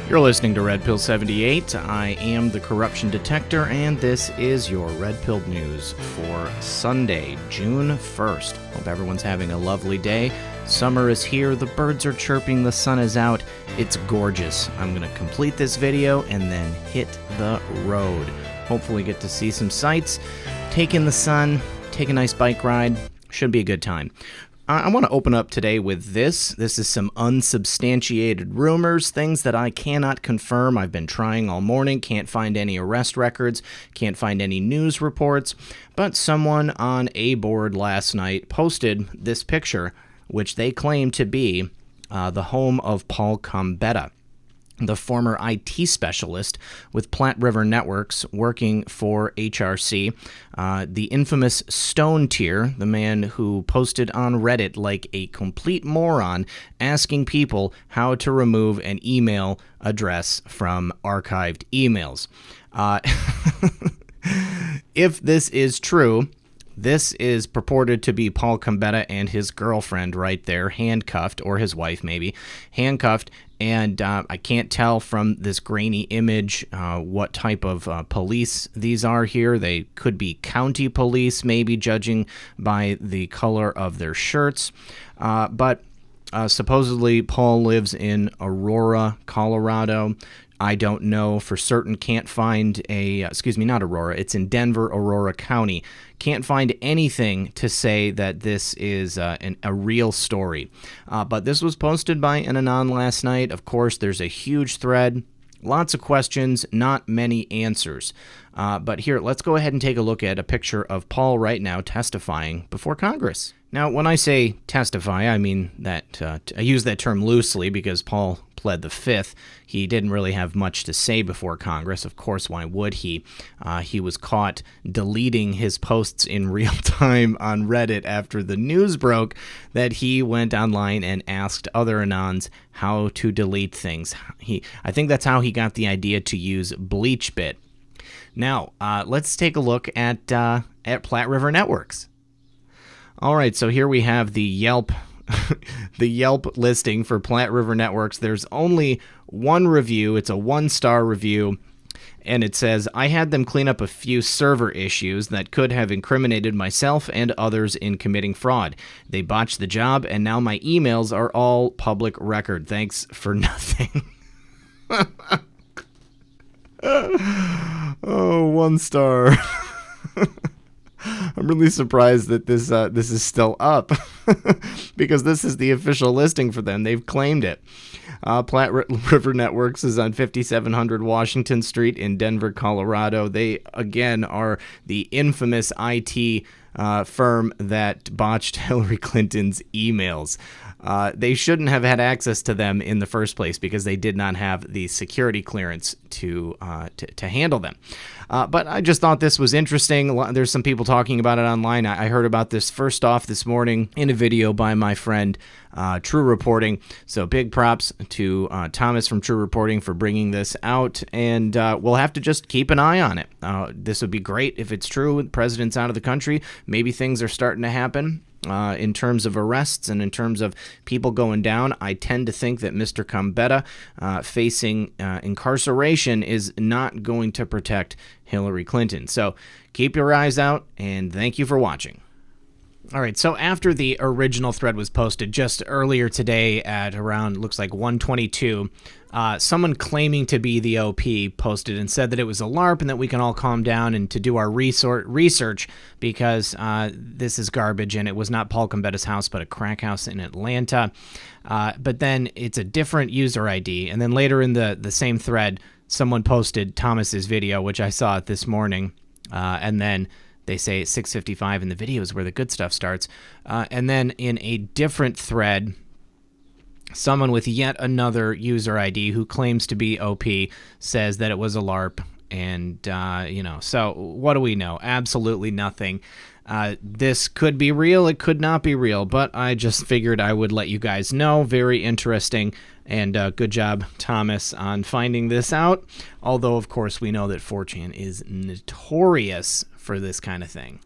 You're listening to Red Pill 78. I am the Corruption Detector, and this is your Red Pill News for Sunday, June 1st. Hope everyone's having a lovely day. Summer is here, the birds are chirping, the sun is out. It's gorgeous. I'm going to complete this video and then hit the road. Hopefully get to see some sights, take in the sun, take a nice bike ride. Should be a good time. I want to open up today with this. This is some unsubstantiated rumors, things that I cannot confirm. I've been trying all morning, can't find any arrest records, can't find any news reports, but someone on a board last night posted this picture, which they claim to be the home of Paul Combetta, the former IT specialist with Platte River Networks working for HRC, the infamous Stone Tier, the man who posted on Reddit like a complete moron, asking people how to remove an email address from archived emails. If this is true, this is purported to be Paul Combetta and his girlfriend right there, handcuffed, or his wife maybe, handcuffed, and I can't tell from this grainy image what type of police these are here. They could be county police, maybe, judging by the color of their shirts, but supposedly Paul lives in Aurora, Colorado. I don't know for certain, can't find not Aurora, it's in Denver, Aurora County. Can't find anything to say that this is a real story. But this was posted by an Anon last night. Of course, there's a huge thread, lots of questions, not many answers. But here, let's go ahead and take a look at a picture of Paul right now testifying before Congress. Now, when I say testify, I mean that I use that term loosely because Paul pled the Fifth. He didn't really have much to say before Congress. Of course, why would he? He was caught deleting his posts in real time on Reddit after the news broke that he went online and asked other Anons how to delete things. I think that's how he got the idea to use BleachBit. Now, let's take a look at Platte River Networks. All right, so here we have the Yelp listing for Platte River Networks. There's only one review. It's a 1-star review, and it says, I had them clean up a few server issues that could have incriminated myself and others in committing fraud. They botched the job, and now my emails are all public record. Thanks for nothing. Oh, 1 star. I'm really surprised that this is still up because this is the official listing for them. They've claimed it. Platte River Networks is on 5700 Washington Street in Denver, Colorado. They, again, are the infamous IT firm that botched Hillary Clinton's emails. They shouldn't have had access to them in the first place because they did not have the security clearance to handle them. But I just thought this was interesting. There's some people talking about it online. I heard about this first off this morning in a video by my friend True Reporting. So big props to Thomas from True Reporting for bringing this out, and we'll have to just keep an eye on it. This would be great if it's true. The president's out of the country. Maybe things are starting to happen. In terms of arrests and in terms of people going down. I tend to think that Mr. Combetta facing incarceration is not going to protect Hillary Clinton. So keep your eyes out, and thank you for watching. All right, so after the original thread was posted just earlier today at around, looks like 1:22, someone claiming to be the OP posted and said that it was a LARP and that we can all calm down and to do our research because this is garbage and it was not Paul Combetta's house but a crack house in Atlanta. But then it's a different user ID, and then later in the same thread, someone posted Thomas's video, which I saw it this morning, and then they say it's 6:55 in the video is where the good stuff starts. And then in a different thread, someone with yet another user ID who claims to be OP says that it was a LARP. And, so what do we know? Absolutely nothing. This could be real. It could not be real. But I just figured I would let you guys know. Very interesting. And good job, Thomas, on finding this out. Although, of course, we know that 4chan is notorious for this kind of thing.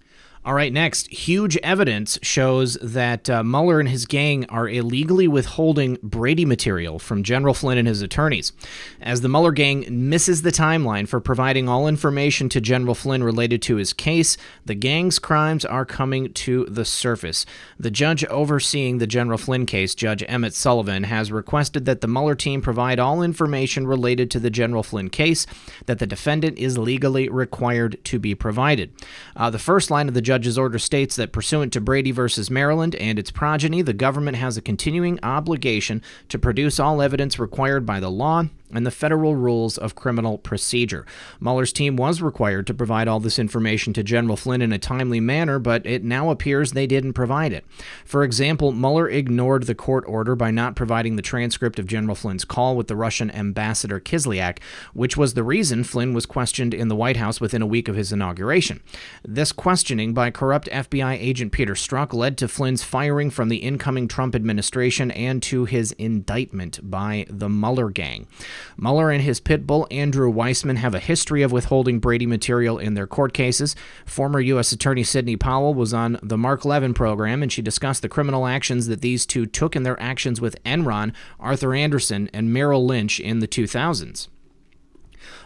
All right, next, huge evidence shows that Mueller and his gang are illegally withholding Brady material from General Flynn and his attorneys. As the Mueller gang misses the timeline for providing all information to General Flynn related to his case, the gang's crimes are coming to the surface. The judge overseeing the General Flynn case, Judge Emmett Sullivan, has requested that the Mueller team provide all information related to the General Flynn case that the defendant is legally required to be provided. The first line of the judge's order states that pursuant to Brady versus Maryland and its progeny, the government has a continuing obligation to produce all evidence required by the law and the federal rules of criminal procedure. Mueller's team was required to provide all this information to General Flynn in a timely manner, but it now appears they didn't provide it. For example, Mueller ignored the court order by not providing the transcript of General Flynn's call with the Russian ambassador Kislyak, which was the reason Flynn was questioned in the White House within a week of his inauguration. This questioning by corrupt FBI agent Peter Strzok led to Flynn's firing from the incoming Trump administration and to his indictment by the Mueller gang. Mueller and his pit bull, Andrew Weissmann, have a history of withholding Brady material in their court cases. Former U.S. Attorney Sidney Powell was on the Mark Levin program, and she discussed the criminal actions that these two took in their actions with Enron, Arthur Andersen, and Merrill Lynch in the 2000s.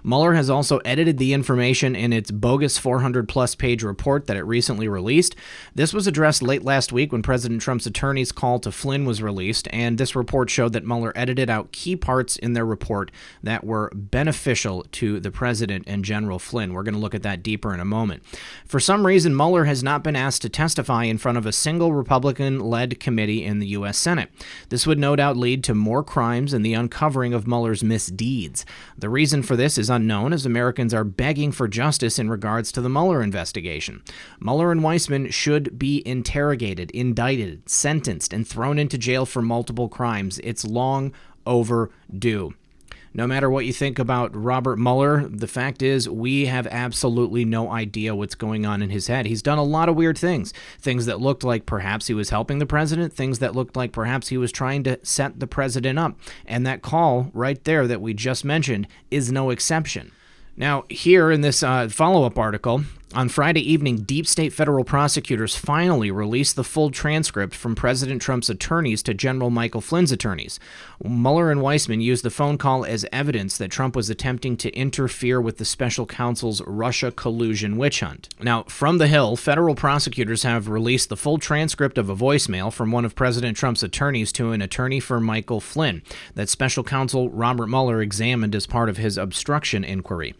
Mueller has also edited the information in its bogus 400-plus page report that it recently released. This was addressed late last week when President Trump's attorney's call to Flynn was released, and this report showed that Mueller edited out key parts in their report that were beneficial to the president and General Flynn. We're going to look at that deeper in a moment. For some reason, Mueller has not been asked to testify in front of a single Republican-led committee in the U.S. Senate. This would no doubt lead to more crimes and the uncovering of Mueller's misdeeds. The reason for this is unknown, as Americans are begging for justice in regards to the Mueller investigation. Mueller and Weissmann should be interrogated, indicted, sentenced, and thrown into jail for multiple crimes. It's long overdue. No matter what you think about Robert Mueller, the fact is we have absolutely no idea what's going on in his head. He's done a lot of weird things. Things that looked like perhaps he was helping the president, things that looked like perhaps he was trying to set the president up. And that call right there that we just mentioned is no exception. Now, here in this follow-up article, on Friday evening, deep state federal prosecutors finally released the full transcript from President Trump's attorneys to General Michael Flynn's attorneys. Mueller and Weissmann used the phone call as evidence that Trump was attempting to interfere with the special counsel's Russia collusion witch hunt. Now, from the Hill, federal prosecutors have released the full transcript of a voicemail from one of President Trump's attorneys to an attorney for Michael Flynn that special counsel Robert Mueller examined as part of his obstruction inquiry.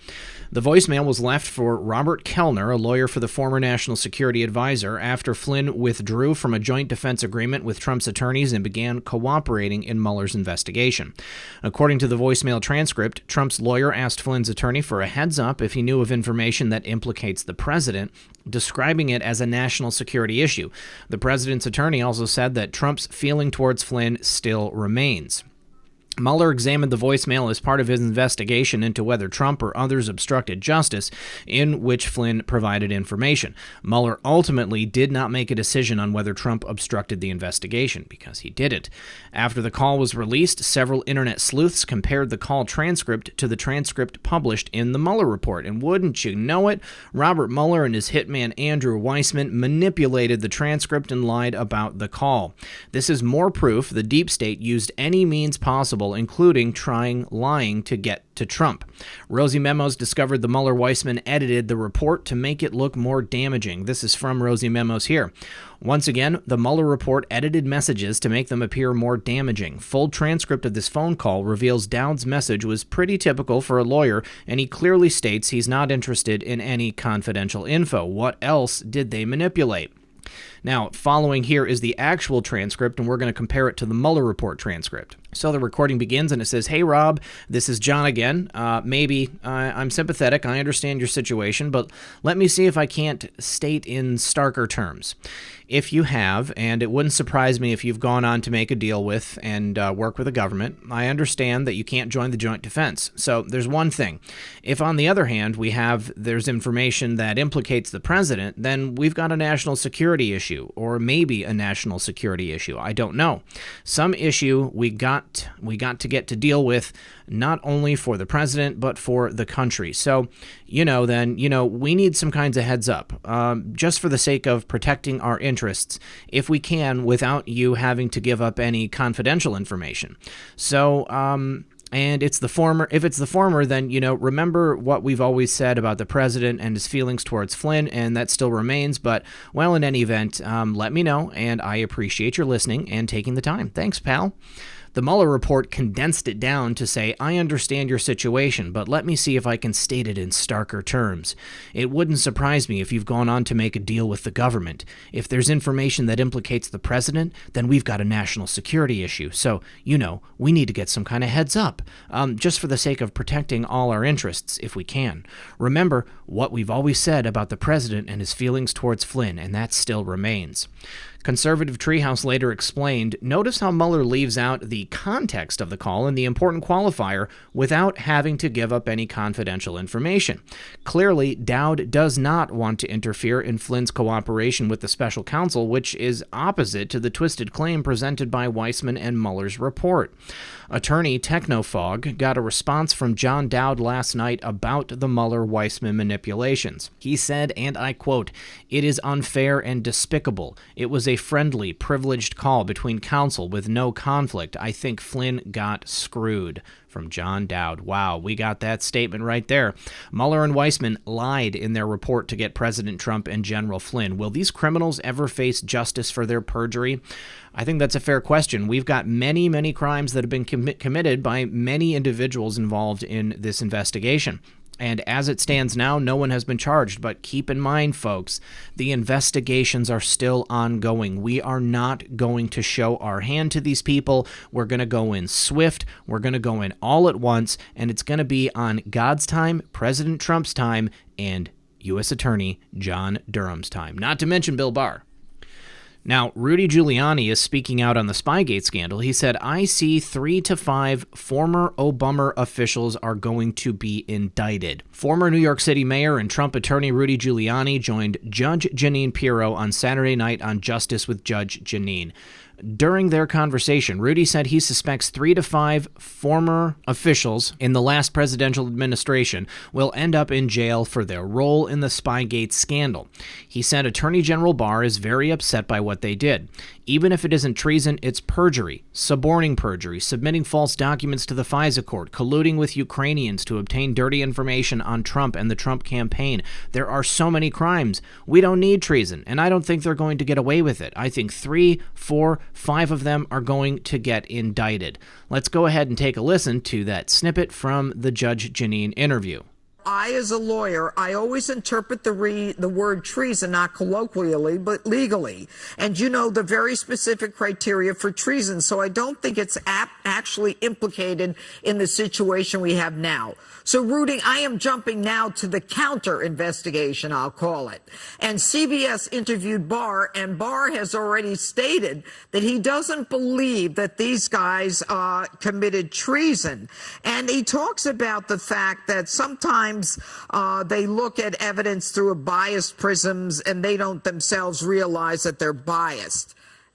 The voicemail was left for Robert Kellner, a lawyer for the former National Security Advisor, after Flynn withdrew from a joint defense agreement with Trump's attorneys and began cooperating in Mueller's investigation. According to the voicemail transcript, Trump's lawyer asked Flynn's attorney for a heads up if he knew of information that implicates the president, describing it as a national security issue. The president's attorney also said that Trump's feeling towards Flynn still remains. Mueller examined the voicemail as part of his investigation into whether Trump or others obstructed justice, in which Flynn provided information. Mueller ultimately did not make a decision on whether Trump obstructed the investigation, because he didn't. After the call was released, several internet sleuths compared the call transcript to the transcript published in the Mueller report. And wouldn't you know it, Robert Mueller and his hitman Andrew Weissmann manipulated the transcript and lied about the call. This is more proof the deep state used any means possible, including lying to get to Trump. Rosie Memos discovered the Mueller-Weissmann edited the report to make it look more damaging. This is from Rosie Memos here. Once again, the Mueller report edited messages to make them appear more damaging. Full transcript of this phone call reveals Dowd's message was pretty typical for a lawyer, and he clearly states he's not interested in any confidential info. What else did they manipulate? Now, following here is the actual transcript, and we're going to compare it to the Mueller report transcript. So the recording begins, and it says, "Hey, Rob, this is John again. I'm sympathetic. I understand your situation, but let me see if I can't state in starker terms. If you have, and it wouldn't surprise me if you've gone on to make a deal with and work with the government, I understand that you can't join the joint defense. So there's one thing. If, on the other hand, there's information that implicates the president, then we've got a national security issue issue, or maybe a national security issue. I don't know. Some issue we got to get to deal with, not only for the president, but for the country. So, we need some kinds of heads up, just for the sake of protecting our interests, if we can, without you having to give up any confidential information. So, and it's the former. If it's the former, then, remember what we've always said about the president and his feelings towards Flynn, and that still remains. But, well, in any event, let me know, and I appreciate your listening and taking the time. Thanks, pal. The Mueller report condensed it down to say, I understand your situation, but let me see if I can state it in starker terms. It wouldn't surprise me if you've gone on to make a deal with the government. If there's information that implicates the president, then we've got a national security issue. So, we need to get some kind of heads up, just for the sake of protecting all our interests, if we can. Remember what we've always said about the president and his feelings towards Flynn, and that still remains. Conservative Treehouse later explained, notice how Mueller leaves out the context of the call and the important qualifier without having to give up any confidential information. Clearly, Dowd does not want to interfere in Flynn's cooperation with the special counsel, which is opposite to the twisted claim presented by Weissmann and Mueller's report. Attorney Technofog got a response from John Dowd last night about the Mueller-Weissmann manipulations. He said, and I quote, "It is unfair and despicable. It was a friendly, privileged call between counsel with no conflict. I think Flynn got screwed." From John Dowd. Wow, we got that statement right there. Mueller and Weissmann lied in their report to get President Trump and General Flynn. Will these criminals ever face justice for their perjury? I think that's a fair question. We've got many, many crimes that have been committed by many individuals involved in this investigation. And as it stands now, no one has been charged. But keep in mind, folks, the investigations are still ongoing. We are not going to show our hand to these people. We're going to go in swift. We're going to go in all at once. And it's going to be on God's time, President Trump's time, and U.S. Attorney John Durham's time. Not to mention Bill Barr. Now, Rudy Giuliani is speaking out on the Spygate scandal. He said, I see 3 to 5 former Obama officials are going to be indicted. Former New York City Mayor and Trump attorney Rudy Giuliani joined Judge Jeanine Pirro on Saturday night on Justice with Judge Jeanine. During their conversation, Rudy said he suspects 3 to 5 former officials in the last presidential administration will end up in jail for their role in the Spygate scandal. He said Attorney General Barr is very upset by what they did. Even if it isn't treason, it's perjury, suborning perjury, submitting false documents to the FISA court, colluding with Ukrainians to obtain dirty information on Trump and the Trump campaign. There are so many crimes. We don't need treason, and I don't think they're going to get away with it. I think 3, 4, 5 of them are going to get indicted. Let's go ahead and take a listen to that snippet from the Judge Jeanine interview. I, as a lawyer, I always interpret the word treason, not colloquially, but legally. And you know the very specific criteria for treason, so I don't think it's actually implicated in the situation we have now. So, Rudy, I am jumping now to the counter investigation, I'll call it. And CBS interviewed Barr, and Barr has already stated that he doesn't believe that these guys committed treason. And he talks about the fact that sometimes they look at evidence through a biased prisms and they don't themselves realize that they're biased.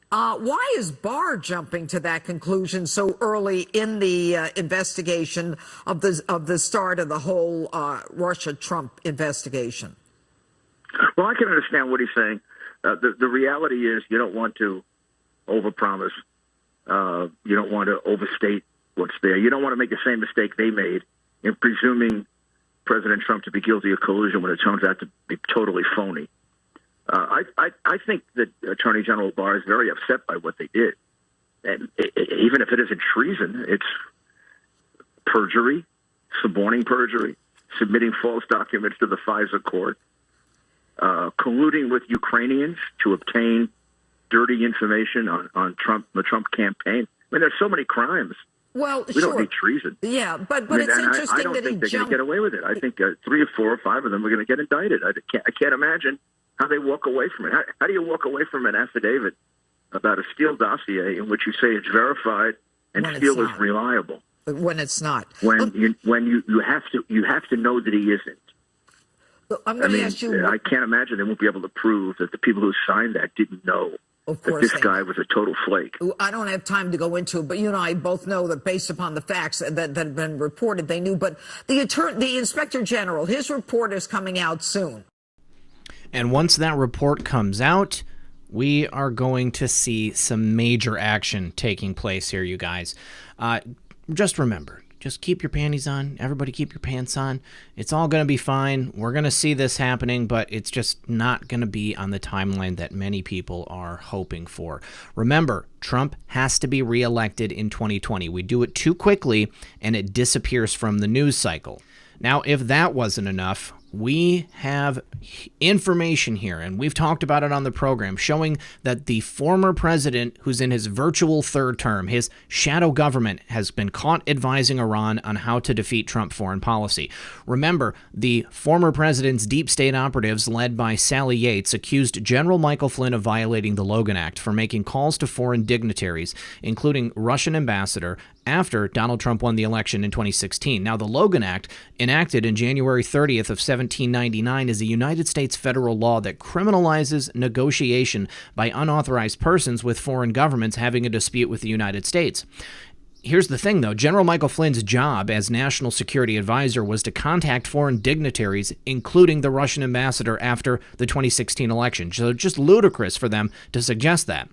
Why is Barr jumping to that conclusion so early in the investigation of the start of the whole Russia-Trump investigation? Well, I can understand what he's saying. The reality is you don't want to overpromise. You don't want to overstate what's there. You don't want to make the same mistake they made in presuming President Trump to be guilty of collusion when it turns out to be totally phony. I think that Attorney General Barr is very upset by what they did. And even if it isn't treason, it's perjury, suborning perjury, submitting false documents to the FISA court, colluding with Ukrainians to obtain dirty information on Trump, the Trump campaign. I mean, there's so many crimes. Well, we don't need treason. Yeah, but it's interesting I don't think they're going to get away with it. I think 3 or 4 or 5 of them are going to get indicted. I can't imagine how they walk away from it. How do you walk away from an affidavit about a Steele dossier in which you say it's verified and Steele is reliable? When it's not. When you have to know that he isn't. I'm going to ask you. I can't imagine they won't be able to prove that the people who signed that didn't know Of that course this they guy was a total flake. I don't have time to go into it, but you and I both know that based upon the facts that have been reported, they knew. But the Inspector General, his report is coming out soon. And once that report comes out, we are going to see some major action taking place here, you guys. Just remember, just keep your panties on. Everybody keep your pants on. It's all going to be fine. We're going to see this happening, but it's just not going to be on the timeline that many people are hoping for. Remember, Trump has to be reelected in 2020. We do it too quickly, and it disappears from the news cycle. Now, if that wasn't enough, we have information here, and we've talked about it on the program, showing that the former president, who's in his virtual third term, his shadow government, has been caught advising Iran on how to defeat Trump foreign policy. Remember, the former president's deep state operatives, led by Sally Yates, accused General Michael Flynn of violating the Logan Act for making calls to foreign dignitaries, including Russian ambassador, after Donald Trump won the election in 2016. Now, the Logan Act, enacted in January 30th of 1799, is a United States federal law that criminalizes negotiation by unauthorized persons with foreign governments having a dispute with the United States. Here's the thing, though. General Michael Flynn's job as national security advisor was to contact foreign dignitaries, including the Russian ambassador, after the 2016 election. So it's just ludicrous for them to suggest that.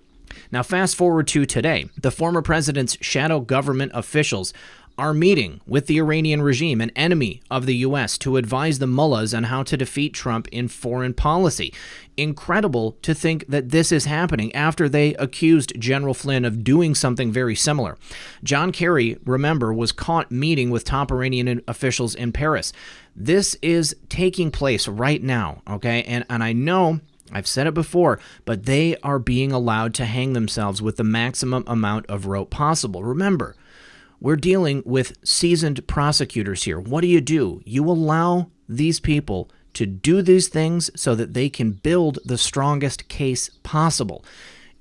Now, fast forward to today. The former president's shadow government officials are meeting with the Iranian regime, an enemy of the U.S., to advise the mullahs on how to defeat Trump in foreign policy. Incredible to think that this is happening after they accused General Flynn of doing something very similar. John Kerry, remember, was caught meeting with top Iranian officials in Paris. This is taking place right now, okay? And I know I've said it before, but they are being allowed to hang themselves with the maximum amount of rope possible. Remember, we're dealing with seasoned prosecutors here. What do? You allow these people to do these things so that they can build the strongest case possible.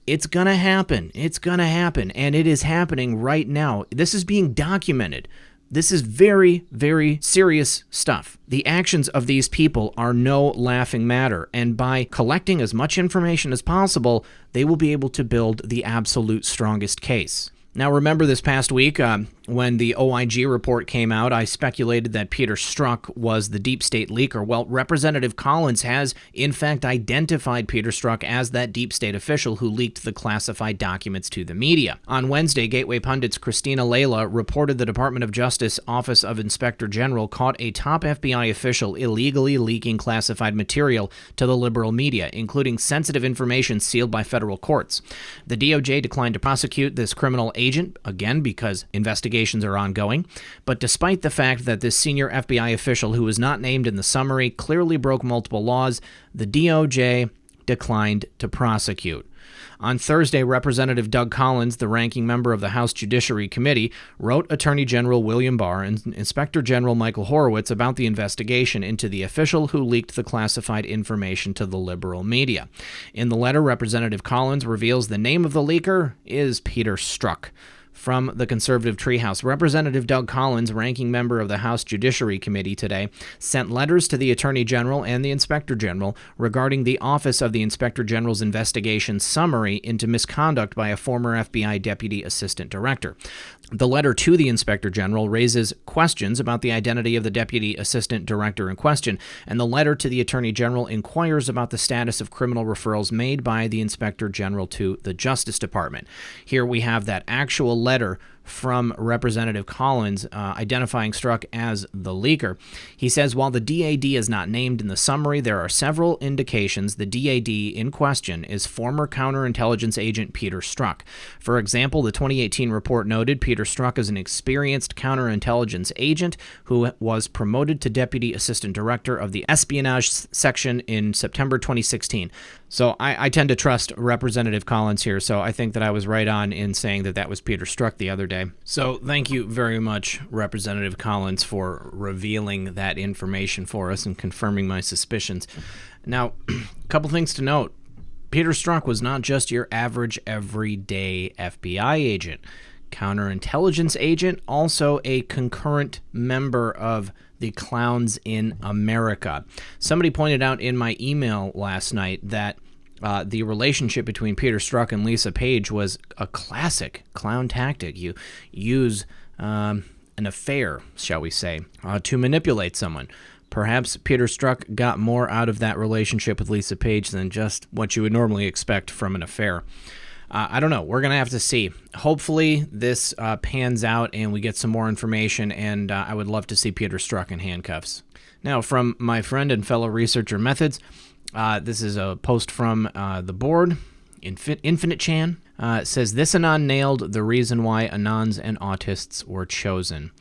It's going to happen. It's going to happen. And it is happening right now. This is being documented. This is very, very serious stuff. The actions of these people are no laughing matter, and by collecting as much information as possible, they will be able to build the absolute strongest case. Now, remember this past week when the OIG report came out, I speculated that Peter Strzok was the deep state leaker. Well, Representative Collins has, in fact, identified Peter Strzok as that deep state official who leaked the classified documents to the media. On Wednesday, Gateway Pundit's Christina Layla reported the Department of Justice Office of Inspector General caught a top FBI official illegally leaking classified material to the liberal media, including sensitive information sealed by federal courts. The DOJ declined to prosecute this criminal agent, again, because investigations are ongoing. But despite the fact that this senior FBI official, who was not named in the summary, clearly broke multiple laws, the DOJ declined to prosecute. On Thursday, Representative Doug Collins, the ranking member of the House Judiciary Committee, wrote Attorney General William Barr and Inspector General Michael Horowitz about the investigation into the official who leaked the classified information to the liberal media. In the letter, Representative Collins reveals the name of the leaker is Peter Strzok. From the conservative treehouse, Representative Doug Collins, ranking member of the House Judiciary Committee today, sent letters to the Attorney General and the Inspector General regarding the Office of the Inspector General's investigation summary into misconduct by a former FBI Deputy Assistant Director. The letter to the Inspector General raises questions about the identity of the Deputy Assistant Director in question, and the letter to the Attorney General inquires about the status of criminal referrals made by the Inspector General to the Justice Department. Here we have that actual letter from Representative Collins identifying Strzok as the leaker. He says, while the DAD is not named in the summary, there are several indications the DAD in question is former counterintelligence agent Peter Strzok. For example, the 2018 report noted Peter Strzok is an experienced counterintelligence agent who was promoted to Deputy Assistant Director of the Espionage Section in September 2016. So I tend to trust Representative Collins here, so I think that I was right on in saying that that was Peter Strzok the other day. So thank you very much, Representative Collins, for revealing that information for us and confirming my suspicions. Now, a couple things to note. Peter Strzok was not just your average, everyday FBI agent. counterintelligence agent, also a concurrent member of the Clowns in America. Somebody pointed out in my email last night that the relationship between Peter Strzok and Lisa Page was a classic clown tactic. You use an affair, shall we say, to manipulate someone. Perhaps Peter Strzok got more out of that relationship with Lisa Page than just what you would normally expect from an affair. I don't know. We're going to have to see. Hopefully this pans out and we get some more information, and I would love to see Peter Strzok in handcuffs. Now, from my friend and fellow researcher Methods, this is a post from the board, Infinite Chan. It says, this Anon nailed the reason why Anons and autists were chosen.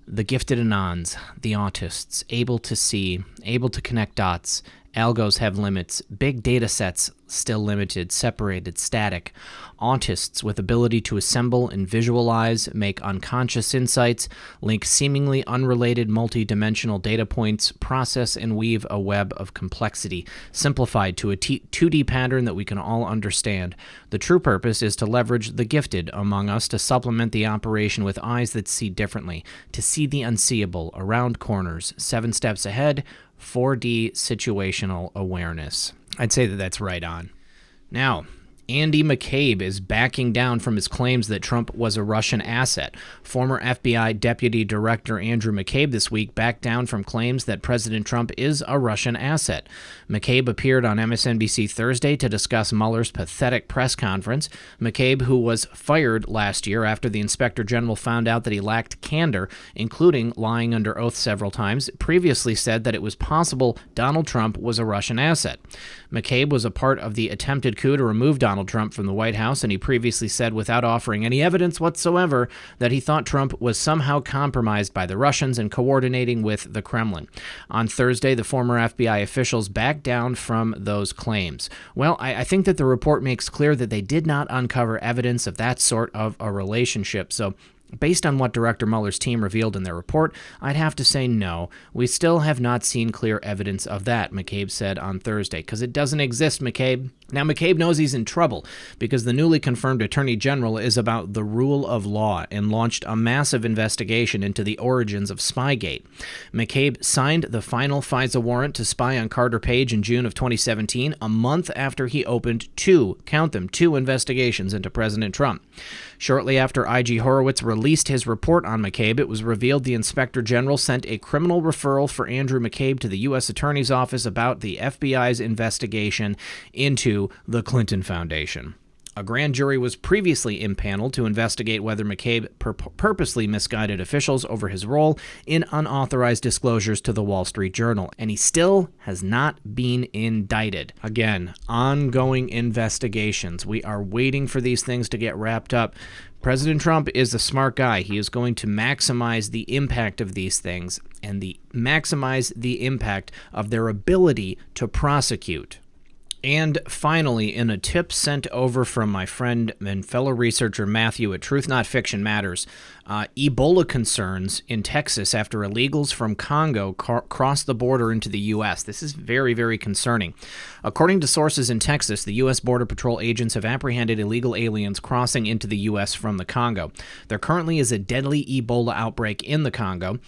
The gifted Anons, the autists, able to see, able to connect dots. Algos have limits. Big data sets still limited, separated, static. Autists with ability to assemble and visualize, make unconscious insights, link seemingly unrelated multi-dimensional data points, process and weave a web of complexity, simplified to a 2D pattern that we can all understand. The true purpose is to leverage the gifted among us to supplement the operation with eyes that see differently, to see the unseeable, around corners, 7 steps ahead, 4D situational awareness. I'd say that that's right on. Now, Andy McCabe is backing down from his claims that Trump was a Russian asset. Former FBI Deputy Director Andrew McCabe this week backed down from claims that President Trump is a Russian asset. McCabe appeared on MSNBC Thursday to discuss Mueller's pathetic press conference. McCabe, who was fired last year after the Inspector General found out that he lacked candor, including lying under oath several times, previously said that it was possible Donald Trump was a Russian asset. McCabe was a part of the attempted coup to remove Donald Trump from the White House, and he previously said, without offering any evidence whatsoever, that he thought Trump was somehow compromised by the Russians and coordinating with the Kremlin. On Thursday, the former FBI officials backed down from those claims. Well, I think that the report makes clear that they did not uncover evidence of that sort of a relationship, so based on what Director Mueller's team revealed in their report, I'd have to say no. We still have not seen clear evidence of that, McCabe said on Thursday, because it doesn't exist, McCabe. Now, McCabe knows he's in trouble because the newly confirmed Attorney General is about the rule of law and launched a massive investigation into the origins of Spygate. McCabe signed the final FISA warrant to spy on Carter Page in June of 2017, a month after he opened two investigations into President Trump. Shortly after I.G. Horowitz released his report on McCabe, it was revealed the Inspector General sent a criminal referral for Andrew McCabe to the U.S. Attorney's Office about the FBI's investigation into the Clinton Foundation. A grand jury was previously impaneled to investigate whether McCabe purposely misguided officials over his role in unauthorized disclosures to the Wall Street Journal, and he still has not been indicted. Again, ongoing investigations. We are waiting for these things to get wrapped up. President Trump is a smart guy. He is going to maximize the impact of these things and maximize the impact of their ability to prosecute. And finally, in a tip sent over from my friend and fellow researcher Matthew at Truth Not Fiction Matters, Ebola concerns in Texas after illegals from Congo crossed the border into the U.S. This is very, very concerning. According to sources in Texas, the U.S. Border Patrol agents have apprehended illegal aliens crossing into the U.S. from the Congo. There currently is a deadly Ebola outbreak in the Congo,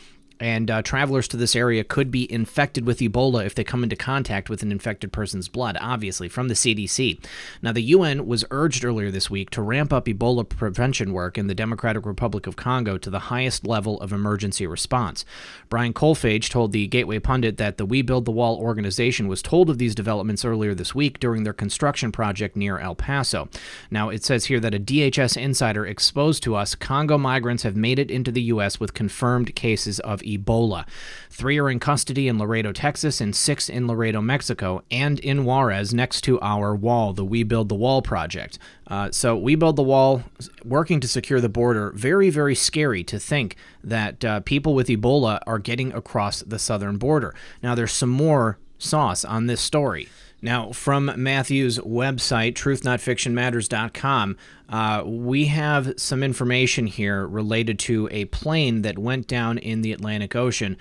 and travelers to this area could be infected with Ebola if they come into contact with an infected person's blood, obviously, from the CDC. Now, the UN was urged earlier this week to ramp up Ebola prevention work in the Democratic Republic of Congo to the highest level of emergency response. Brian Kolfage told the Gateway Pundit that the We Build the Wall organization was told of these developments earlier this week during their construction project near El Paso. Now, it says here that a DHS insider exposed to us Congo migrants have made it into the U.S. with confirmed cases of Ebola. 3 are in custody in Laredo, Texas, and 6 in Laredo, Mexico, and in Juarez next to our wall, the We Build the Wall project. So We Build the Wall, working to secure the border. Very, very scary to think that people with Ebola are getting across the southern border. Now, there's some more sauce on this story. Now, from Matthew's website, truthnotfictionmatters.com, we have some information here related to a plane that went down in the Atlantic Ocean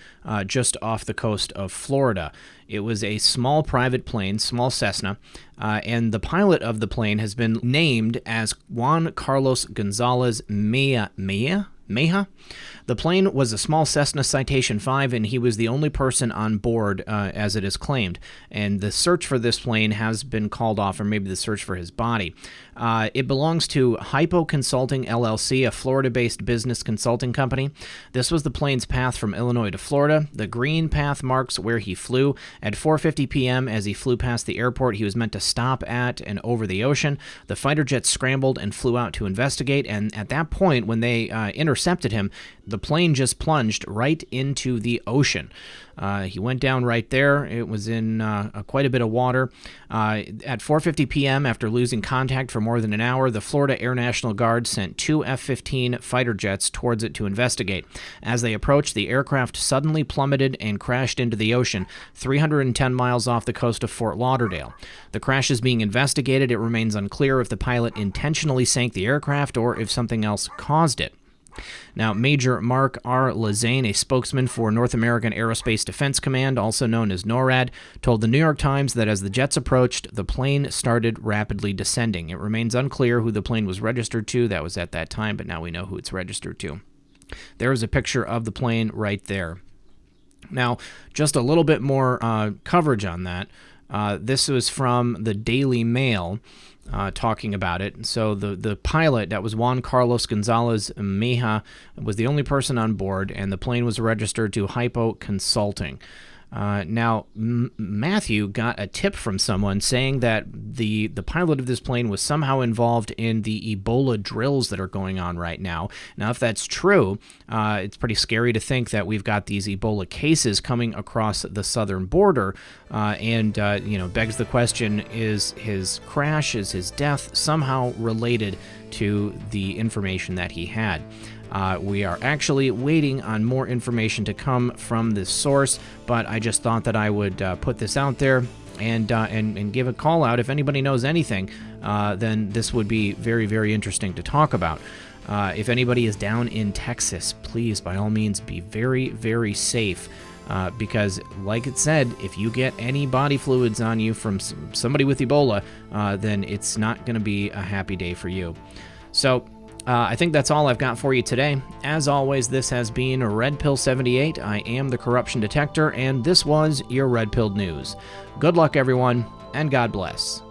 just off the coast of Florida. It was a small private plane, small Cessna, and the pilot of the plane has been named as Juan Carlos Gonzalez Meja. The plane was a small Cessna Citation 5, and he was the only person on board, as it is claimed. And the search for this plane has been called off, or maybe the search for his body. It belongs to Hypo Consulting, LLC, a Florida-based business consulting company. This was the plane's path from Illinois to Florida. The green path marks where he flew. At 4:50 p.m., as he flew past the airport he was meant to stop at and over the ocean, the fighter jet scrambled and flew out to investigate, and at that point, when they intercepted him, the plane just plunged right into the ocean. He went down right there. It was in quite a bit of water. At 4:50 p.m., after losing contact for more than an hour, the Florida Air National Guard sent 2 F-15 fighter jets towards it to investigate. As they approached, the aircraft suddenly plummeted and crashed into the ocean, 310 miles off the coast of Fort Lauderdale. The crash is being investigated. It remains unclear if the pilot intentionally sank the aircraft or if something else caused it. Now, Major Mark R. Lazane, a spokesman for North American Aerospace Defense Command, also known as NORAD, told the New York Times that as the jets approached, the plane started rapidly descending. It remains unclear who the plane was registered to. That was at that time, but now we know who it's registered to. There is a picture of the plane right there. Now, just a little bit more coverage on that. This was from the Daily Mail. Talking about it. So the pilot, that was Juan Carlos Gonzalez Meja, was the only person on board, and the plane was registered to Hypo Consulting. Now, Matthew got a tip from someone saying that the pilot of this plane was somehow involved in the Ebola drills that are going on right now. Now, if that's true, it's pretty scary to think that we've got these Ebola cases coming across the southern border, and begs the question, is his crash, is his death somehow related to the information that he had? We are actually waiting on more information to come from this source, but I just thought that I would put this out there and give a call out. If anybody knows anything, then this would be very, very interesting to talk about. If anybody is down in Texas, please, by all means, be very, very safe. Because, like it said, if you get any body fluids on you from somebody with Ebola, then it's not going to be a happy day for you. So, I think that's all I've got for you today. As always, this has been Red Pill 78. I am the Corruption Detector, and this was your Red Pilled News. Good luck, everyone, and God bless.